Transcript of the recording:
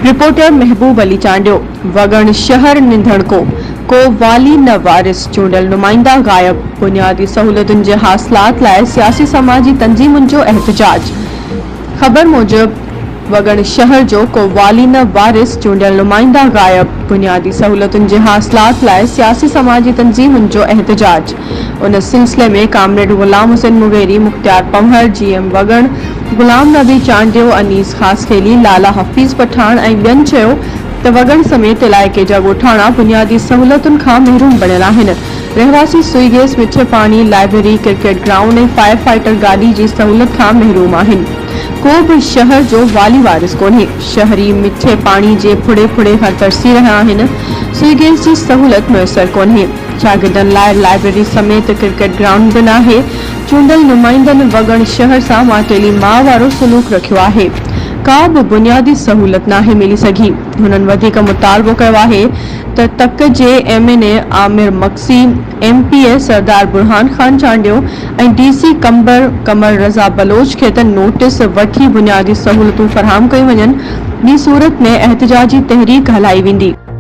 Reporter महबूब अली चांडियो। वगण शहर निंधण को वाली न वारिस चूंडल नुमाइंदा गायब। बुनियादी सहूलतुनि जे हासिलात लाइ सियासी समाजी तंजीमुनि जो एहतजाज। ख़बर मूजिब वगण शहर जो को वाली न वारिस चूंडल नुमाइंदा गायब। बुनियादी सहूलतुनि जे हासिलात लाइ सियासी समाजी तंजीमुनि जो एहतजाज। उन सिलसिले में comrade Ghulam Hussain Mugeri, Mukhtiar पंवहर, GM वगण, Ghulam Nabi Chandio, अनीस खासखेली, लाला हफीज़ पठान ऐं ॿियनि चयो त वगण समेत इलाइक़े जा ॻोठाणा बुनियादी सहूलतुनि खां महरूम बणियल आहिनि। रहवासी सुई गैस, मिठे पाणी, लाइब्रेरी, क्रिकेट ग्राउंड ऐं फायर फाइटर गाॾी जी सहूलत खां महरूम आहिनि। को बि शहर जो वाली वारिस कोन्हे। शहरी मिठे पाणी जे फुड़े फुड़े तरसी रहिया आहिनि। सुई गैस जी सहूलत मुयसर कोन्हे। शागिर्दनि लाइ लाइब्रेरी समेत क्रिकेट ग्राउंड बि नाहे। चूंडल नुमाइंदनि वगण शहर सां माटेली माउ वारो सलूक रखियो आहे। का बि बुनियादी सहूलत नाहे मिली सघी। हुननि वधीक मुतालबो कयो आहे त तक जे MNA आमिर मक्सी, MPA सरदार बुरहान खान चांडियो ऐं DC कमर रज़ा बलोच खे त नोटिस वठी बुनियादी सहूलतूं फराहम कयूं वञनि। ॿी सूरत में एहतजाजी तहरीक हलाई वेंदी।